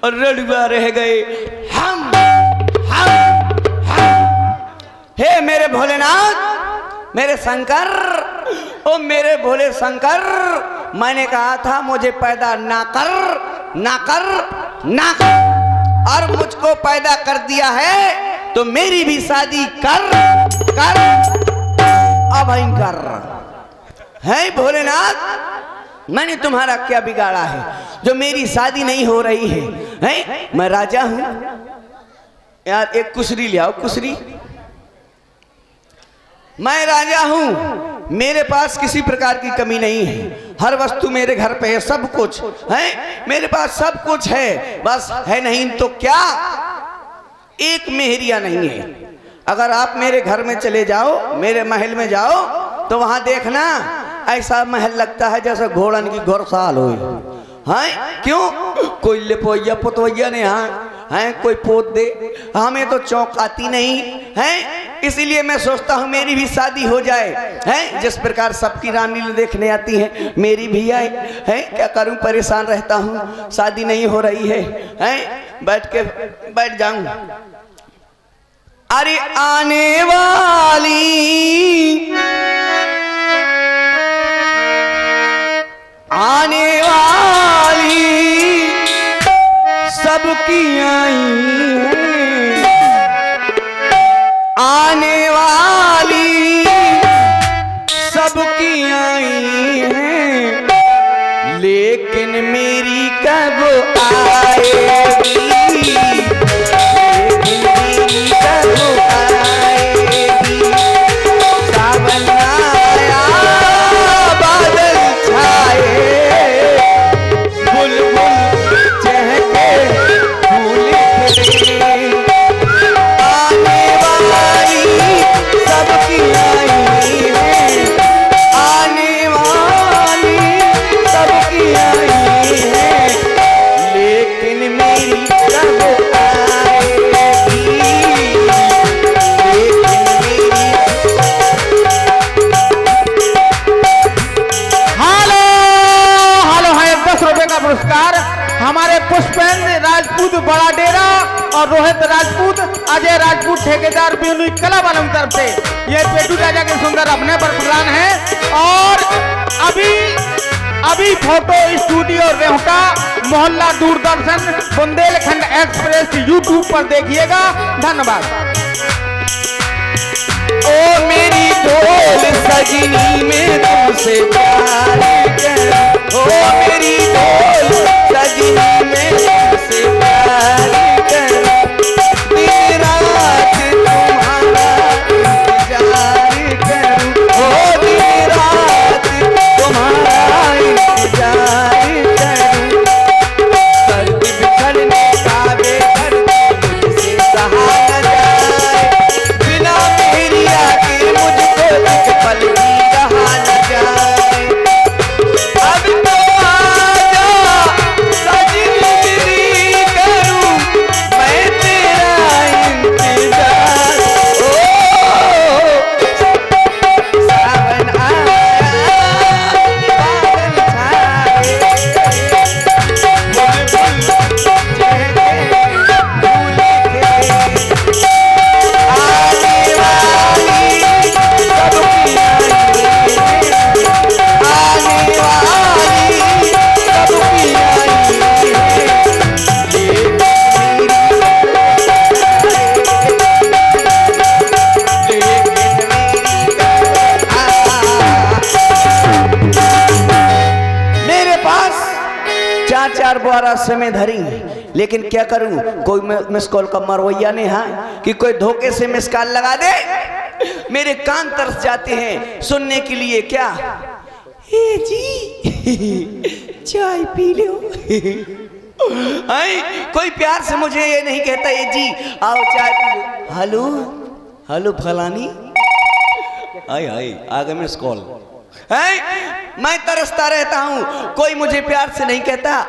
और रड़ुआ रह गए हम। हे मेरे भोलेनाथ, मेरे शंकर, ओ मेरे भोले शंकर, मैंने कहा था मुझे पैदा ना कर, ना कर, ना कर, और मुझको पैदा कर दिया है तो मेरी भी शादी कर, कर, अब कर। है भोलेनाथ, मैंने तुम्हारा क्या बिगाड़ा है जो मेरी शादी नहीं हो रही है? हैं? मैं राजा हूं यार, एक कुशरी ले आओ, कुशरी। मैं राजा हूं, मेरे पास किसी प्रकार की कमी नहीं है, हर वस्तु मेरे घर पे है, सब कुछ है मेरे पास, सब कुछ है, बस है नहीं तो क्या, एक मेहरिया नहीं है। अगर आप मेरे घर में चले जाओ, मेरे महल में जाओ, तो वहां देखना ऐसा महल लगता है जैसे घोड़न की घोड़साल हो। हैं? क्यों? कोई लिपोइया पुतवैया ने हैं कोई पोत दे, हमें तो चौंक आती नहीं है, इसीलिए मैं सोचता हूँ मेरी भी शादी हो जाए। हैं? जिस प्रकार सबकी रानी देखने आती है, मेरी भी आए। हैं? क्या करूँ, परेशान रहता हूँ, शादी नहीं हो रही है। हैं? बैठ जाऊं। अरे आने वाली सबकी आई है, आने वाली सबकी आई है, लेकिन मेरी कब आएगी, लेकिन मेरी कब आएगी। सावन आया बादल छाए, बुलबुल चहके फूल खिले, आने वाली सबकी आई है, आने वाली सबकी आई है, लेकिन मेरी कब आएगी, लेकिन मेरी। हेलो हेलो है 10 रुपए का पुरस्कार हमारे पुष्पेंद्र राजपूत बड़ा डेरा और रोहित राजपूत, अजय राजपूत ठेकेदार बेलू कला वालों की तरफ से ये पेटू राजा के सुंदर अपने पर प्रदान है। और अभी फोटो स्टूडियो रेहुटा मोहल्ला दूरदर्शन बुंदेलखंड एक्सप्रेस यूट्यूब पर देखिएगा। धन्यवाद। ओ मेरी ढोल सजनी में तुमसे प्यार कर, ओ मेरी ढोल सजनी में तुमसे प्यार कर, दिन रात तुम्हारा इंतजार करूं, ओ दिन रात तुम्हारा इंतजार करूं, दर्द बिछड़ने का बेदर्द मुझसे सहा न जाए, बिना मेरी आके मुझको एक पल भी रहा न जाए, अब तो आजा सजनी मेरी करूं मैं तेरा इंतजार। ओ सावन आया बादल छाए, बुलबुल चहके फूल खिले, आने वाली सबकी आई है, आने वाली सबकी आई है, लेकिन मेरे पास चार चार बारह समय धरी, लेकिन क्या करूं, कोई मिस कॉल का मरवैया नहीं है कि कोई धोखे से मिस कॉल लगा दे। मेरे कान तरस जाते हैं सुनने के लिए। क्या ए जी चाय पी लो। कोई प्यार से मुझे ये नहीं कहता ए जी आओ चाय पी लो। हेलो हेलो फलानी, आए आए आ गए मिस कॉल। मैं तरसता रहता हूँ, कोई मुझे प्यार से नहीं कहता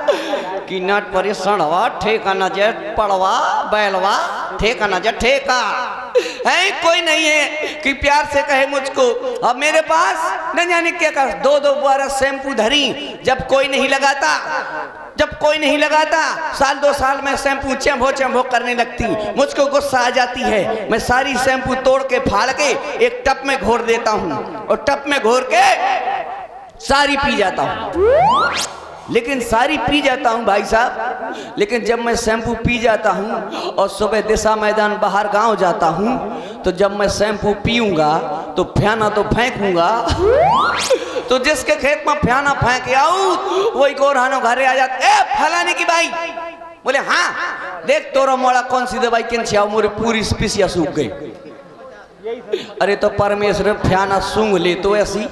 कि नट परेशानवा ठेका न जे पड़वा बैलवा ठेका न जे ठेका है, कोई नहीं है कि प्यार से कहे मुझको। अब मेरे पास न जाने क्या कर, दो बार शैम्पू धरी, जब कोई नहीं लगाता जब कोई नहीं लगाता, साल 2 साल में शैम्पू चैम्बो करने लगती, मुझको गुस्सा आ जाती है। मैं सारी शैम्पू तोड़ के फाड़ के एक टब में घोर देता हूँ और टब में घोर के सारी पी जाता हूँ। लेकिन सारी पी जाता हूँ भाई साहब, लेकिन जब मैं शैम्पू पी जाता हूँ और सुबह दिशा मैदान बाहर गांव जाता हूँ, तो जब मैं शैम्पू पीऊँगा तो फ्याना तो फेंकूँगा, तो जिसके खेत में फ्याना फेंक आऊँ वही गोरहानो घरे आ जाते, ए फलाने की भाई, बोले हाँ देख तोरा मोड़ा कौन सी दवाई किन से आओ, मोरे पूरी स्पीसिया सूख गई। अरे तो परमेश्वर फ्याना सूंघ ले तो ऐसी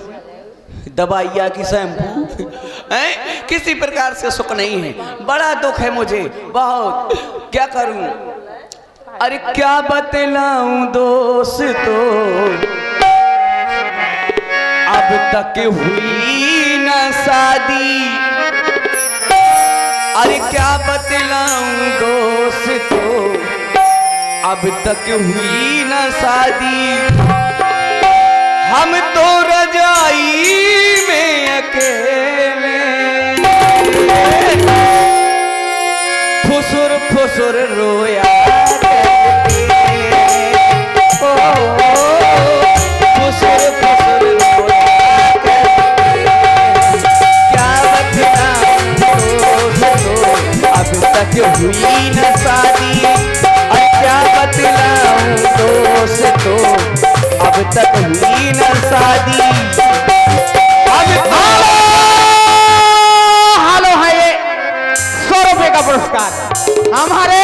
दवाइया की शैम्पू है, किसी प्रकार से सुख नहीं है। बड़ा दुख है मुझे बहुत, क्या करूं। अरे क्या बतलाऊं दोस्तों, अब तक हुई न शादी। अरे क्या बतलाऊं दोस्तों, अब तक हुई न शादी। हम तो रजाई में अकेले फुसुर फुसुर रोया फुसुर फुसुर रोया क्या बतलाऊं अब तक हुई न शादी। और क्या बतलाऊं दोस्तों, अब तक हुई न शादी। अब हालो है ये 100 रुपए का पुरस्कार हमारे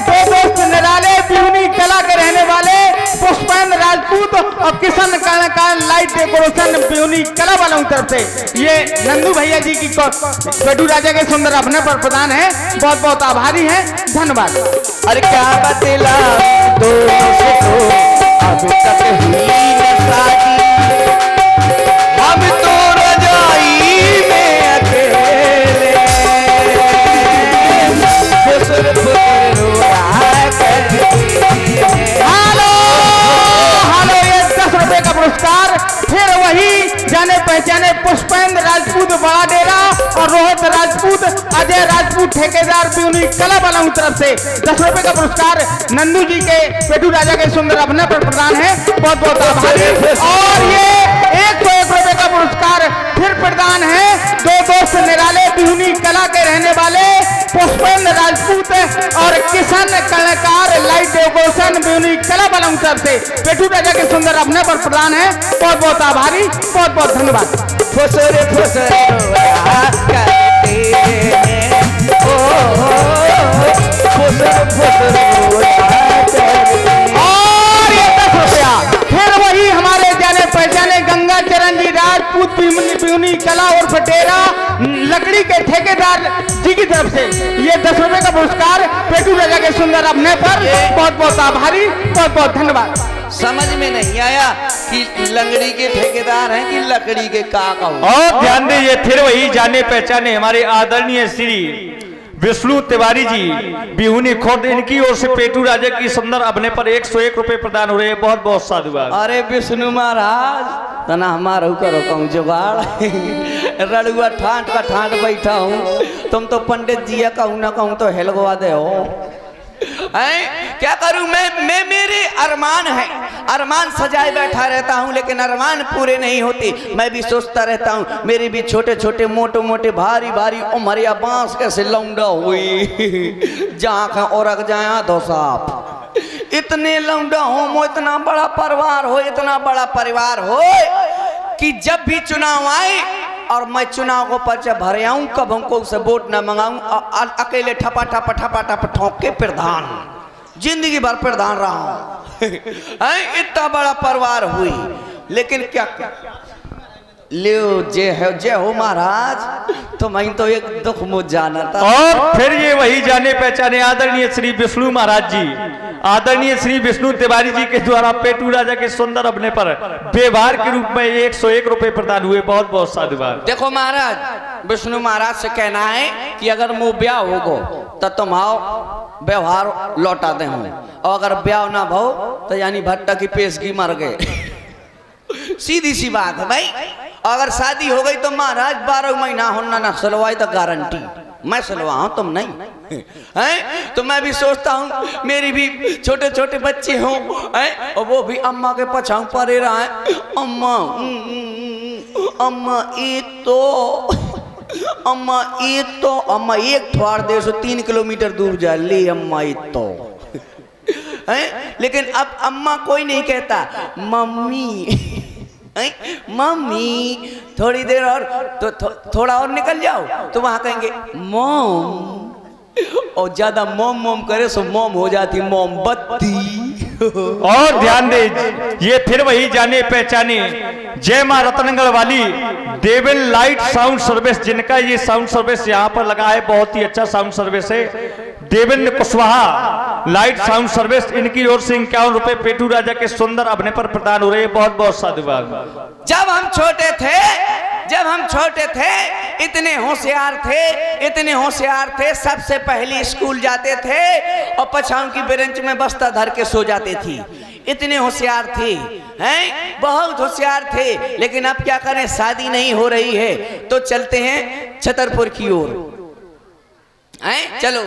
दो दोस्त निराले बिहुनी कला के रहने वाले पुष्पेंद्र राजपूत और किशन कलाकार लाइट डेकोरेशन बिहुनी कला वालों की तरफ से ये नंदू भैया जी की पेटू राजा के सुंदर अपने पर प्रदान है। बहुत बहुत आभारी हैं, धन्यवाद। अरे क्या बतलाऊं दोस्तों, अब तक हुई न शादी। हम तो रजाई में अकेले फुसुर फुसुर रोया करते। हालो हालो ये 10 रुपए का पुरस्कार फिर वही जाने पहचाने पुष्पेंद्र राजपूत बड़ा डेरा और रोहित राजपूत अजय राजपूत ठेकेदार बिहुनी कला वालों की तरफ से 10 रुपए का पुरस्कार नंदू जी के पेटू राजा के सुंदर अपने पर प्रदान है। बहुत बहुत आभारी। और ये 101 रुपए का पुरस्कार फिर प्रदान है दो दोस्त निराले बिहुनी कला के रहने वाले पुष्पेंद्र राजपूत और किशन कलाकार लाइट डेकोरेशन बिहुनी कला वालों की तरफ से पेटू राजा के सुंदर अपने पर प्रदान है। बहुत बहुत आभारी, बहुत बहुत धन्यवाद। फुसुर फुसुर रोया करते हैं, फुसुर फुसुर रोया करते हैं। और ये 10 रुपया फिर वही हमारे जाने पहचाने गंगा चरण जी राजपूत बिहुनी कला और फटेरा लकड़ी के ठेकेदार जी की तरफ से ये 10 रुपए का पुरस्कार पेटू राजा के सुंदर अपने पर बहुत बहुत आभारी, बहुत बहुत धन्यवाद। समझ में नहीं आया कि लंगड़ी के ठेकेदार हैं कि लकड़ी के काका। और ध्यान दीजिए फिर वही जाने पहचाने हमारे आदरणीय श्री विष्णु तिवारी जी बिहुनी खुर्द, इनकी ओर से पेटू राजा की सुंदर अपने पर 101 रुपए प्रदान हो रहे हैं। बहुत बहुत साधुवाद। अरे विष्णु महाराज तना हमारा करो कहूँ जुगाड़ रड़ुआ ठाट का ठाट बैठा हूँ, तुम तो पंडित जी कहूँ ना कहूँ तो हेलगवा दे हो। क्या करूं मैं मेरे अरमान है, अरमान सजाए बैठा रहता हूं लेकिन अरमान पूरे नहीं होते। मैं भी सोचता रहता हूं मेरे भी छोटे छोटे मोटे मोटे भारी भारी उमरिया बांस कैसे लौंडा हुई जहाँ का औरक जाया दो साफ इतने लौंडा हो, इतना बड़ा परिवार हो, इतना बड़ा परिवार हो कि जब भी चुनाव आए और मैं चुनाव को पर्चा भरे आऊं कब हमको उसे वोट न मंगाऊं, अकेले ठपा ठपा ठपा ठपा ठोक के प्रधान जिंदगी भर प्रधान रहा हूं। इतना बड़ा परिवार हुई लेकिन क्या लियो जय हो महाराज, तो मैं तो एक दुख मुझ जाना था। और फिर ये वही जाने पहचाने आदरणीय श्री विष्णु महाराज जी, आदरणीय श्री विष्णु तिवारी जी के द्वारा पेटू राजा के सुंदर अपने पर व्यवहार के रूप में 101 रुपए प्रदान हुए। बहुत बहुत साधुवाद। देखो महाराज, विष्णु महाराज से कहना है कि अगर मुँह ब्याह होगो तो तुम आओ व्यवहार लौटा दे हूँ, और अगर ब्याह ना भो तो यानी भट्टा की पेशगी मर गए। सीधी सी बात है भाई। अगर शादी हो गई तो महाराज 12 महीना होना ना सलवाई तो गारंटी मैं सलवाऊं तुम नहीं हैं। तो मैं भी सोचता हूँ मेरी भी छोटे छोटे बच्चे हों हैं, और वो भी अम्मा के पछाऊ पड़े रहा है, अम्मा अम्मा एक तो अम्मा एक ठोड़ दे सो 3 किलोमीटर दूर जा ले अम्मा एक तो हैं। लेकिन अब अम्मा कोई नहीं कहता, मम्मी मम्मी थोड़ी देर और तो थोड़ा और निकल जाओ, तो वहां कहेंगे मोम, और ज्यादा मोम मोम करे सो मोम हो जाती मोमबत्ती। और ध्यान दे, ये फिर वही जाने पहचाने जय मां रतनगढ़ वाली देवेन लाइट साउंड सर्विस, जिनका ये साउंड सर्विस यहाँ पर लगा है, बहुत ही अच्छा साउंड सर्विस है। Devendra Kushwaha light sound service, इनकी ओर से 51 रुपए पेटू राजा के सुंदर अभिनय पर प्रदान हो रहे हैं। बहुत बहुत साधुवाद। जब हम छोटे थे इतने होशियार थे, सबसे पहले स्कूल जाते थे और पछाऊ की बेंच में बस्ता धर के सो जाते थी। इतने होशियार थे हैं, बहुत होशियार थे। लेकिन अब क्या करें, शादी नहीं हो रही है, तो चलते हैं छतरपुर की ओर। चलो